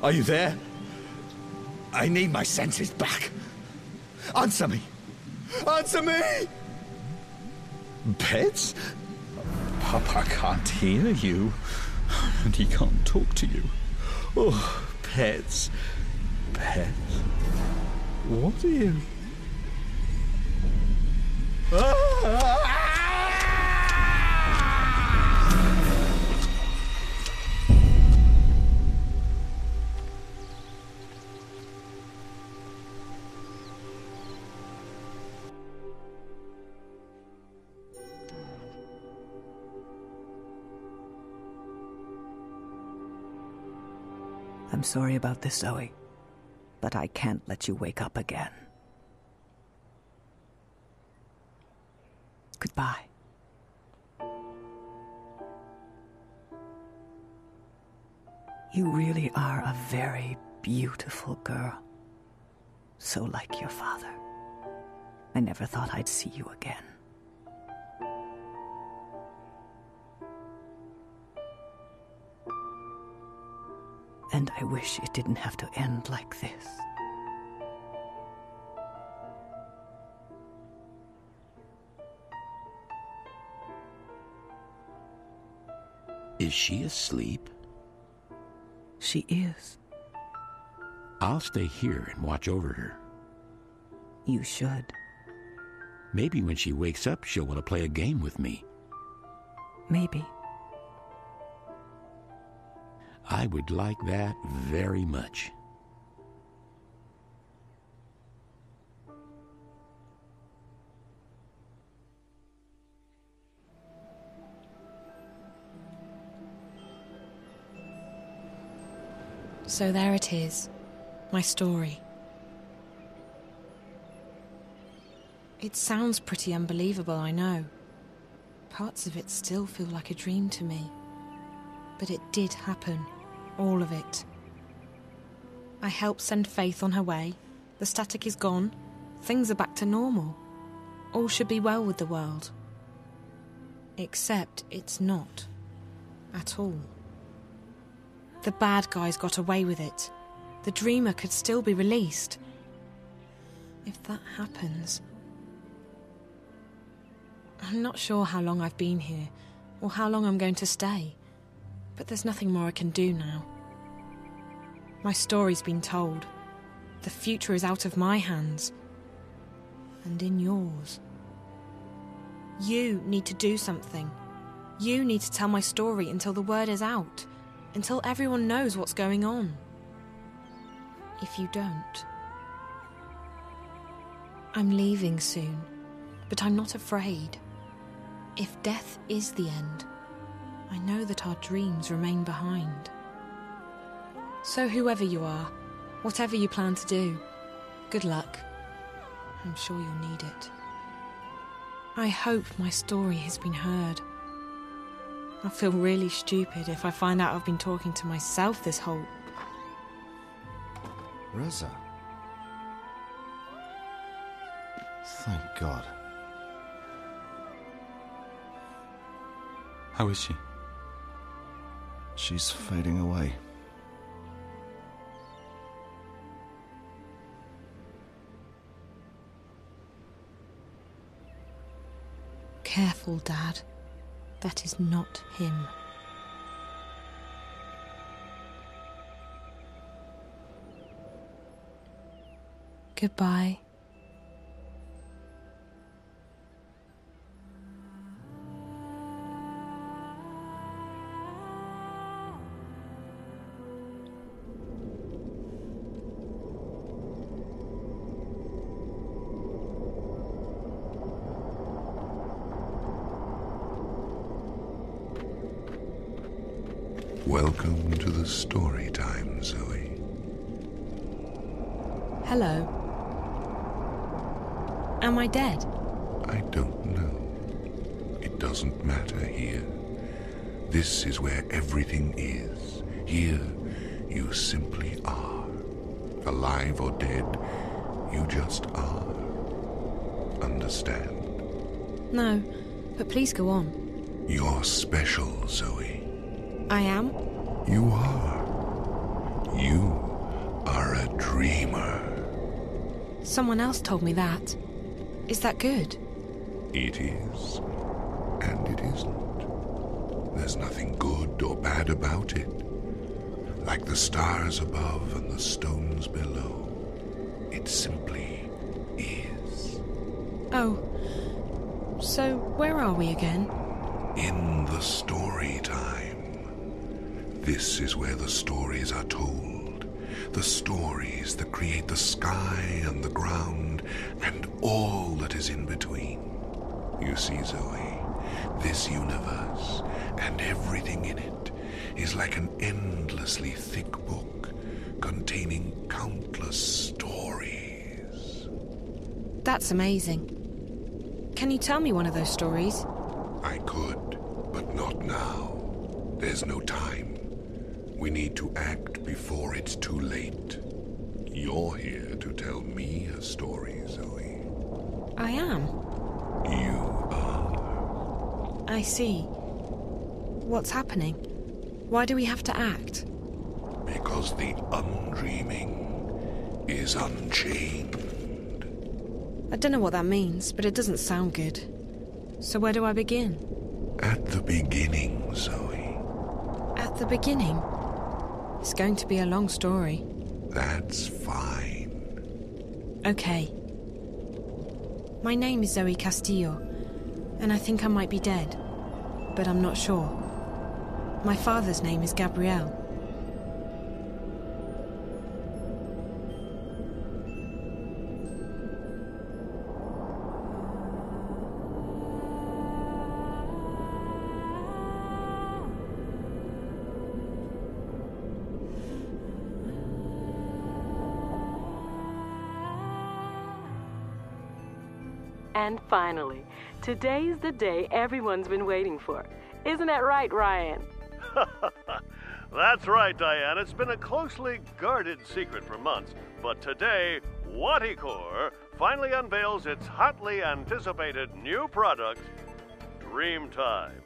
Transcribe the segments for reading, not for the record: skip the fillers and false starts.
Are you there? I need my senses back. Answer me! Answer me! Pets? Papa can't hear you. And he can't talk to you. Oh, pets. Pets. What are you? I'm sorry about this, Zoe, but I can't let you wake up again. Goodbye. You really are a very beautiful girl. So like your father. I never thought I'd see you again. And I wish it didn't have to end like this. Is she asleep? She is. I'll stay here and watch over her. You should. Maybe when she wakes up, she'll want to play a game with me. Maybe. I would like that very much. So there it is, my story. It sounds pretty unbelievable, I know. Parts of it still feel like a dream to me. But it did happen, all of it. I helped send Faith on her way, the static is gone, things are back to normal. All should be well with the world. Except it's not. At all. The bad guys got away with it. The dreamer could still be released. If that happens... I'm not sure how long I've been here, or how long I'm going to stay. But there's nothing more I can do now. My story's been told. The future is out of my hands. And in yours. You need to do something. You need to tell my story until the word is out. Until everyone knows what's going on. If you don't... I'm leaving soon, but I'm not afraid. If death is the end, I know that our dreams remain behind. So whoever you are, whatever you plan to do, good luck. I'm sure you'll need it. I hope my story has been heard. I'll feel really stupid if I find out I've been talking to myself this whole... Reza. Thank God. How is she? She's fading away. Careful, Dad. That is not him. Goodbye. Welcome to the story time, Zoe. Hello. Am I dead? I don't know. It doesn't matter here. This is where everything is. Here, you simply are. Alive or dead, you just are. Understand? No, but please go on. You're special, Zoe. I am? You are. You dreamer. Someone else told me that. Is that good? It is, and it isn't. There's nothing good or bad about it. Like the stars above and the stones below, it simply is. Oh, so where are we again? In the story time. This is where the stories are told. The stories that create the sky and the ground and all that is in between. You see, Zoe, this universe and everything in it is like an endlessly thick book containing countless stories. That's amazing. Can you tell me one of those stories? I could, but not now. There's no time. We need to act before it's too late. You're here to tell me a story, Zoe. I am. You are. I see. What's happening? Why do we have to act? Because the undreaming is unchained. I don't know what that means, but it doesn't sound good. So where do I begin? At the beginning, Zoe. At the beginning? It's going to be a long story. That's fine. Okay. My name is Zoe Castillo, and I think I might be dead, but I'm not sure. My father's name is Gabriel. And finally, today's the day everyone's been waiting for. Isn't that right, Ryan? That's right, Diane. It's been a closely guarded secret for months, but today, Waticore finally unveils its hotly anticipated new product, Dreamtime.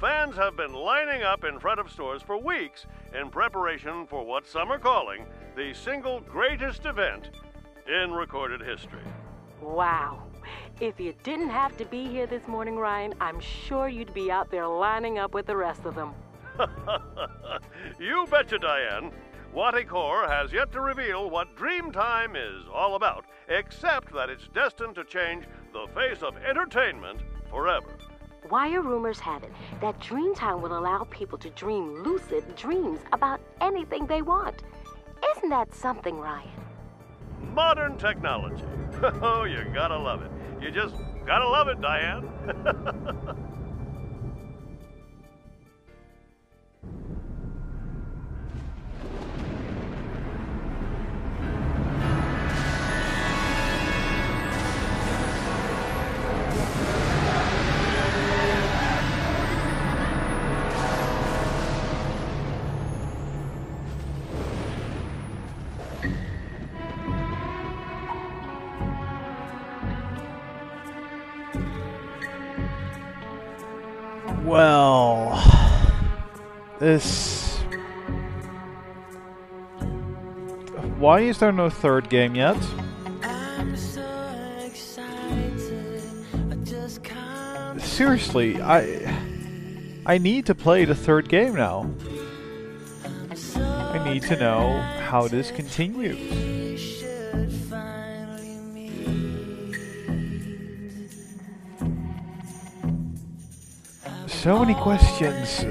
Fans have been lining up in front of stores for weeks in preparation for what some are calling the single greatest event in recorded history. Wow. If you didn't have to be here this morning, Ryan, I'm sure you'd be out there lining up with the rest of them. You betcha, Diane. Waticore has yet to reveal what Dreamtime is all about, except that it's destined to change the face of entertainment forever. Wire rumors have it that Dreamtime will allow people to dream lucid dreams about anything they want. Isn't that something, Ryan? Modern technology. Oh, you gotta love it. You just gotta love it, Diane. Well, this... Why is there no third game yet? Seriously, I need to play the third game now. I need to know how this continues. So many questions.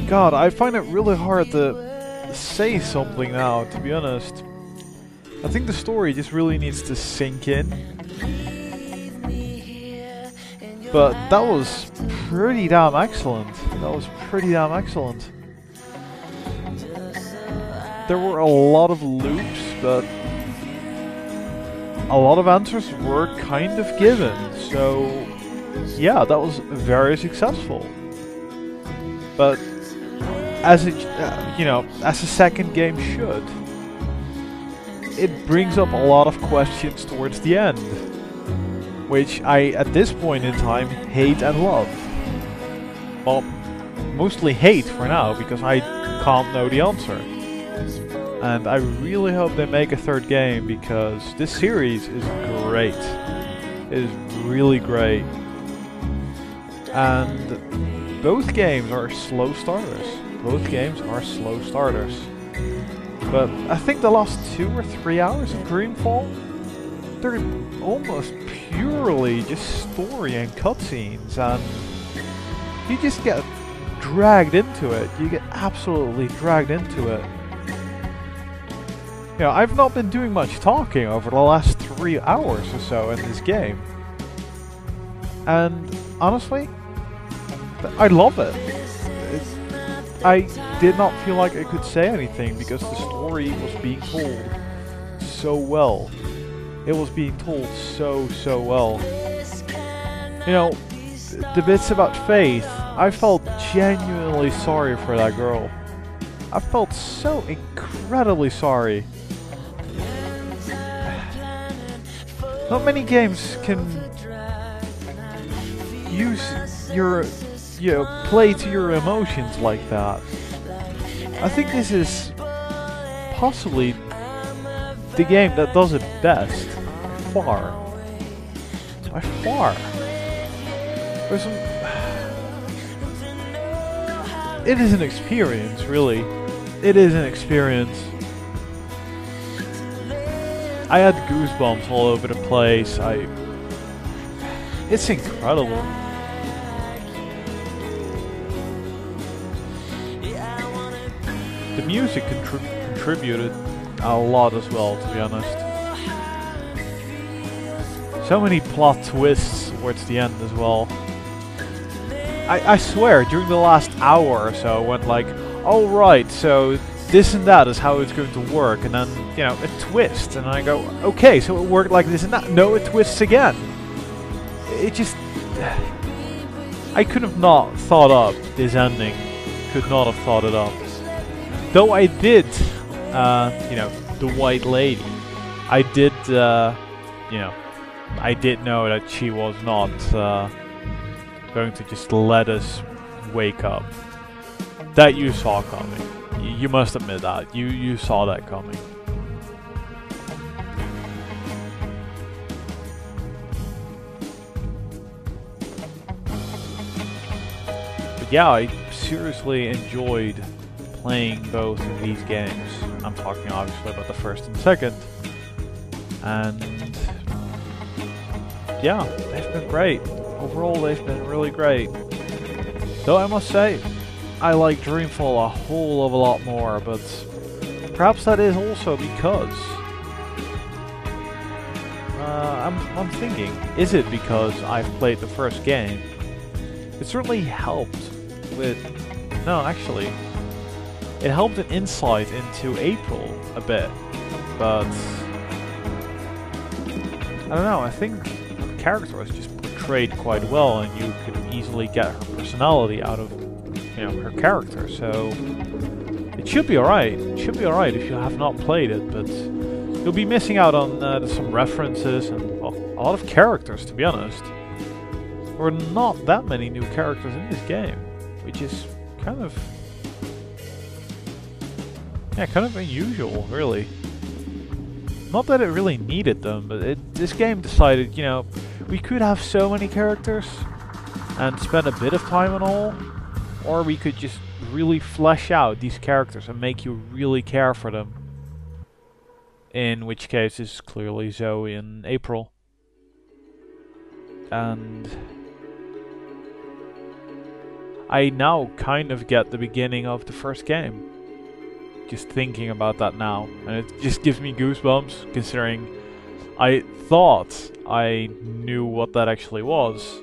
God, I find it really hard to say something now, to be honest. I think the story just really needs to sink in. But that was pretty damn excellent. There were a lot of loops, but a lot of answers were kind of given, so yeah, that was very successful. But as it, as a second game should, it brings up a lot of questions towards the end, which I, at this point in time, hate and love. Well, mostly hate for now, because I can't know the answer. And I really hope they make a third game, because this series is great. It is really great. And both games are slow starters. Both games are slow starters. But I think the last 2 or 3 hours of Dreamfall, they're almost purely just story and cutscenes, and you just get dragged into it. You get absolutely dragged into it. You know, I've not been doing much talking over the last 3 hours or so in this game. And honestly, I love it. I did not feel like I could say anything, because the story was being told so well. It was being told so well. You know, the bits about Faith, I felt genuinely sorry for that girl. I felt so incredibly sorry. Not many games can use your, play to your emotions like that. I think this is possibly the game that does it best. By far. There's some... It is an experience, really. It is an experience. I had goosebumps all over the place. It's incredible. The music contributed a lot as well, to be honest. So many plot twists towards the end as well. I swear, during the last hour or so, I went like, oh right, so this and that is how it's going to work, and then, you know, it twists, and I go, okay, so it worked like this and that. No, it twists again. It just... I could have not thought up this ending. Could not have thought it up. Though I did, you know, the White Lady. I did, you know, I did know that she was not going to just let us wake up. That you saw coming. You must admit that. You saw that coming. But yeah, I seriously enjoyed playing both of these games. I'm talking obviously about the first and second. And yeah, they've been great. Overall, they've been really great. Though I must say, I like Dreamfall a whole of a lot more, but perhaps that is also because I'm thinking, is it because I've played the first game? It certainly helped with... No, actually, it helped an insight into April a bit, but I don't know, I think the character was just portrayed quite well, and you could easily get her personality out of, you know, her character, so it should be alright. It should be alright if you have not played it, but you'll be missing out on some references and, well, a lot of characters, to be honest. There were not that many new characters in this game, which is kind of... yeah, kind of unusual, really. Not that it really needed them, but this game decided, you know, we could have so many characters and spend a bit of time on all, or we could just really flesh out these characters and make you really care for them. In which case is clearly Zoe and April. And I now kind of get the beginning of the first game. Just thinking about that now, and it just gives me goosebumps, considering I thought I knew what that actually was,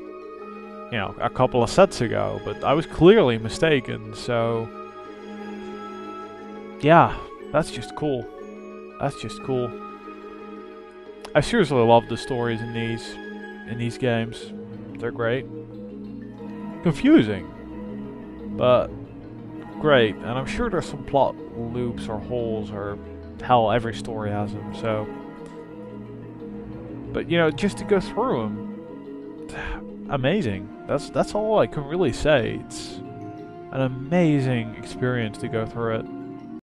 you know, a couple of sets ago, but I was clearly mistaken, so yeah, that's just cool. That's just cool. I seriously love the stories in these games. They're great. Confusing, but great, and I'm sure there's some plot loops or holes, or hell, every story has them, so... But, you know, just to go through them, amazing. That's all I can really say. It's an amazing experience to go through it.